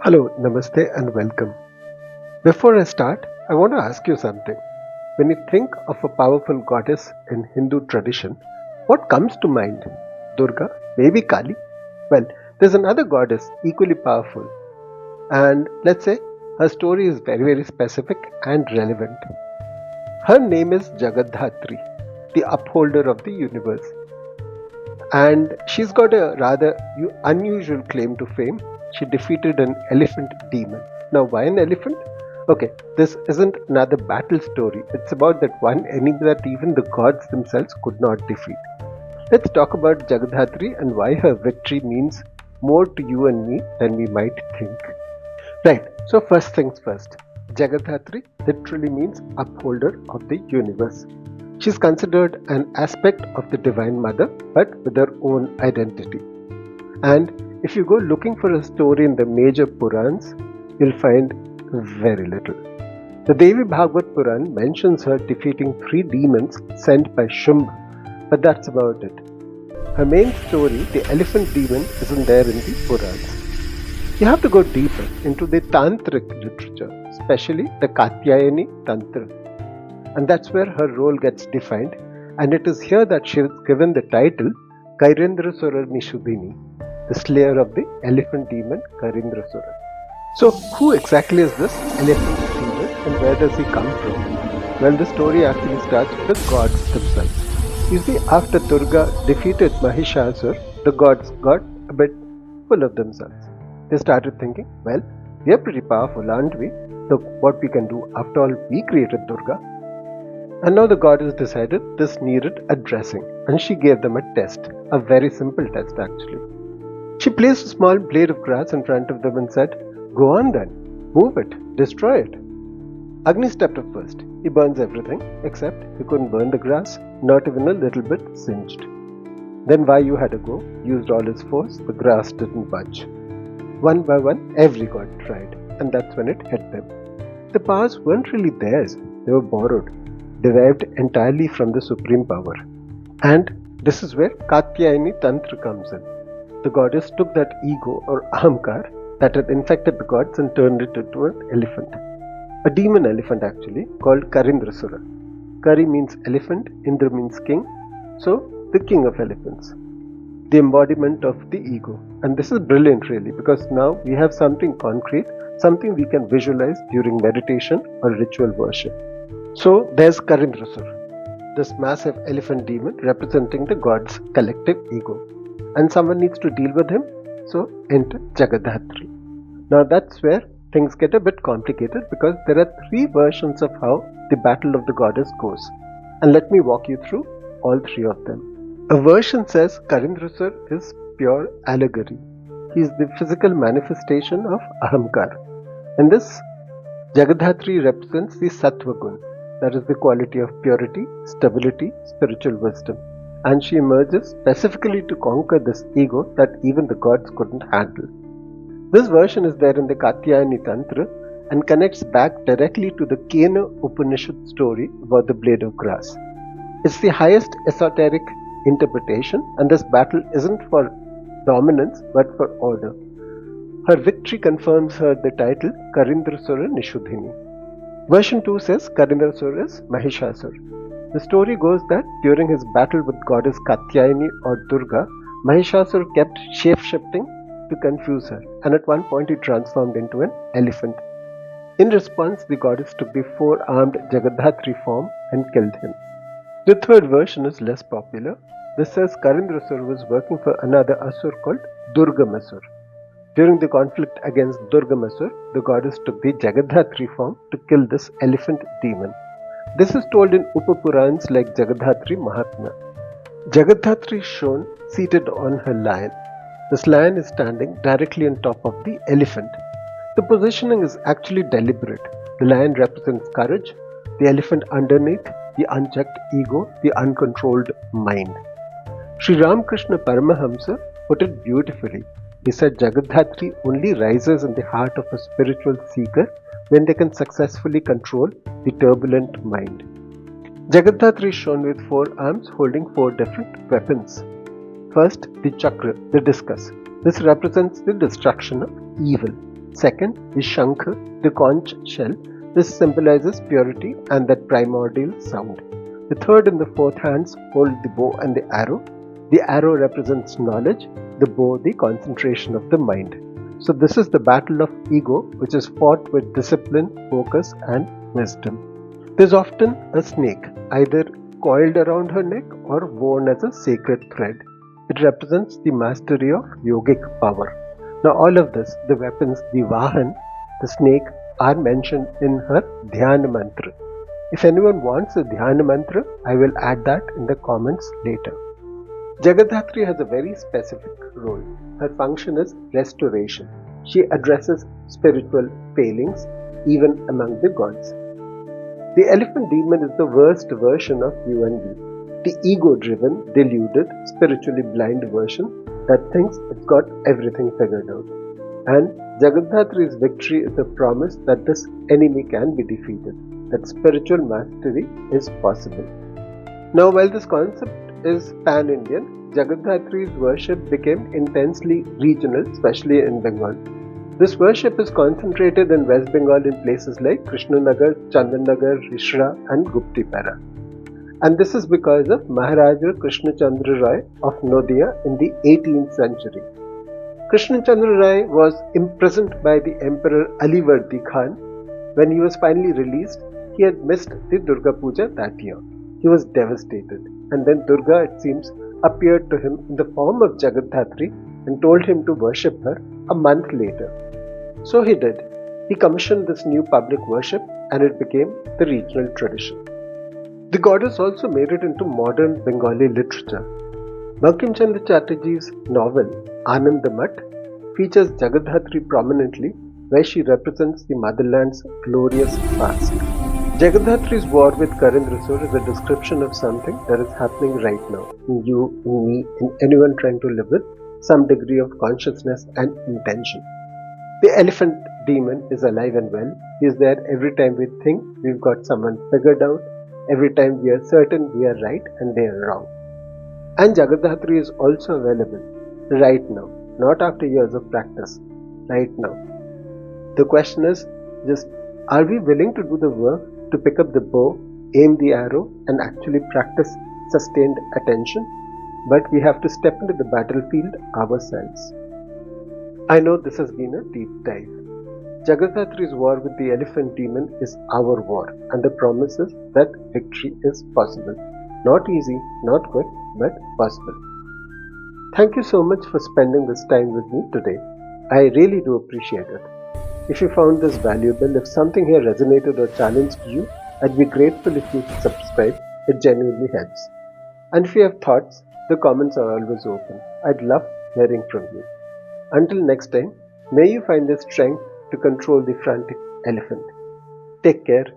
Hello, Namaste and welcome. Before I start, I want to ask you something. When you think of a powerful goddess in Hindu tradition, what comes to mind? Durga? Maybe Kali? Well, there's another goddess equally powerful, and let's say her story is very specific and relevant. Her name is Jagaddhatri, the upholder of the universe. And she's got a rather unusual claim to fame. She defeated an elephant demon. Now, why an elephant? Okay, this isn't another battle story. It's about that one enemy that even the gods themselves could not defeat. Let's talk about Jagaddhatri and why her victory means more to you and me than we might think. Right, so first things first. Jagaddhatri literally means upholder of the universe. She is considered an aspect of the Divine Mother, but with her own identity. And if you go looking for a story in the major Purans, you'll find very little. The Devi Bhagavad Puran mentions her defeating 3 demons sent by Shumbh, but that's about it. Her main story, the elephant demon, isn't there in the Purans. You have to go deeper into the Tantric literature, especially the Katyayani Tantra. And that's where her role gets defined, and it is here that she is given the title Kairendrasura Nishudhini, the slayer of the elephant demon Kairendrasura. So who exactly is this elephant demon and where does he come from? Well, the story actually starts with the gods themselves. You see, after Durga defeated Mahishasur, the gods got a bit full of themselves. They started thinking, well, we are pretty powerful, aren't we? Look what we can do. After all, we created Durga. And now the goddess decided this needed addressing, and she gave them a test, a very simple test actually. She placed a small blade of grass in front of them and said, "Go on then, move it, destroy it." Agni stepped up first. He burns everything, except he couldn't burn the grass, not even a little bit singed. Then Vayu had a go, used all his force, the grass didn't budge. One by one, every god tried, and that's when it hit them. The powers weren't really theirs, they were borrowed, derived entirely from the supreme power. And this is where Katyayani Tantra comes in. The goddess took that ego or ahamkar that had infected the gods and turned it into an elephant. A demon elephant actually, called Kairendrasura. Kari means elephant, Indra means king, so the king of elephants. The embodiment of the ego. And this is brilliant really, because now we have something concrete, something we can visualize during meditation or ritual worship. So there's Kairendrasura, this massive elephant demon representing the god's collective ego. And someone needs to deal with him, so enter Jagaddhatri. Now that's where things get a bit complicated because there are 3 versions of how the battle of the goddess goes. And let me walk you through all 3 of them. A version says Kairendrasura is pure allegory. He is the physical manifestation of Ahamkar. And this Jagaddhatri represents the Sattva Gun, that is the quality of purity, stability, spiritual wisdom. And she emerges specifically to conquer this ego that even the gods couldn't handle. This version is there in the Katyayani Tantra and connects back directly to the Kena Upanishad story about the blade of grass. It's the highest esoteric interpretation, and this battle isn't for dominance but for order. Her victory confirms her the title Kairendrasura Nishudhini. Version 2 says Kairendrasura is Mahishasur. The story goes that during his battle with goddess Katyayani or Durga, Mahishasur kept shape-shifting to confuse her, and at one point he transformed into an elephant. In response, the goddess took the 4-armed Jagaddhatri form and killed him. The third version is less popular. This says Kairendrasura was working for another asur called Durga. During the conflict against Durga, the goddess took the Jagaddhatri form to kill this elephant demon. This is told in Upapurans like Jagaddhatri Mahatmya. Jagaddhatri is shown seated on her lion. This lion is standing directly on top of the elephant. The positioning is actually deliberate. The lion represents courage, the elephant underneath, the unchecked ego, the uncontrolled mind. Sri Ramakrishna Paramahamsa put it beautifully. He said Jagaddhatri only rises in the heart of a spiritual seeker when they can successfully control the turbulent mind. Jagaddhatri is shown with 4 arms holding 4 different weapons. First, the chakra, the discus. This represents the destruction of evil. Second is Shankh, the conch shell. This symbolizes purity and that primordial sound. The third and the fourth hands hold the bow and the arrow. The arrow represents knowledge, the bow the concentration of the mind. So this is the battle of ego, which is fought with discipline, focus and wisdom. There's often a snake, either coiled around her neck or worn as a sacred thread. It represents the mastery of yogic power. Now all of this, the weapons, the Vahan, the snake, are mentioned in her Dhyana mantra. If anyone wants a Dhyana mantra, I will add that in the comments later. Jagaddhatri has a very specific role. Her function is restoration. She addresses spiritual failings even among the gods. The elephant demon is the worst version of you and me. The ego-driven, deluded, spiritually blind version that thinks it's got everything figured out. And Jagaddhatri's victory is a promise that this enemy can be defeated, that spiritual mastery is possible. Now, while this concept is pan-Indian, Jagaddhatri's worship became intensely regional, especially in Bengal. This worship is concentrated in West Bengal in places like Krishnanagar, Chandanagar, Rishra and Guptipara. And this is because of Maharaja Krishna Chandra Rai of Nodia in the 18th century. Krishna Chandra Rai was imprisoned by the Emperor Alivardi Khan. When he was finally released, he had missed the Durga Puja that year. He was devastated, and then Durga, it seems, appeared to him in the form of Jagaddhatri and told him to worship her a month later. So he did. He commissioned this new public worship and it became the regional tradition. The goddess also made it into modern Bengali literature. Bankim Chandra Chatterjee's novel Anandamath features Jagaddhatri prominently, where she represents the motherland's glorious past. Jagaddhatri's war with Karan Rasool is a description of something that is happening right now, in you, in me, in anyone trying to live with some degree of consciousness and intention. The elephant demon is alive and well. He is there every time we think we've got someone figured out, every time we are certain we are right and they are wrong. And Jagaddhatri is also available right now, not after years of practice, right now. The question is just, are we willing to do the work to pick up the bow, aim the arrow and actually practice sustained attention? But we have to step into the battlefield ourselves. I know this has been a deep dive. Jagaddhatri's war with the elephant demon is our war, and the promise is that victory is possible. Not easy, not quick, but possible. Thank you so much for spending this time with me today. I really do appreciate it. If you found this valuable, if something here resonated or challenged you, I'd be grateful if you subscribe. It genuinely helps. And if you have thoughts, the comments are always open. I'd love hearing from you. Until next time, may you find the strength to control the frantic elephant. Take care.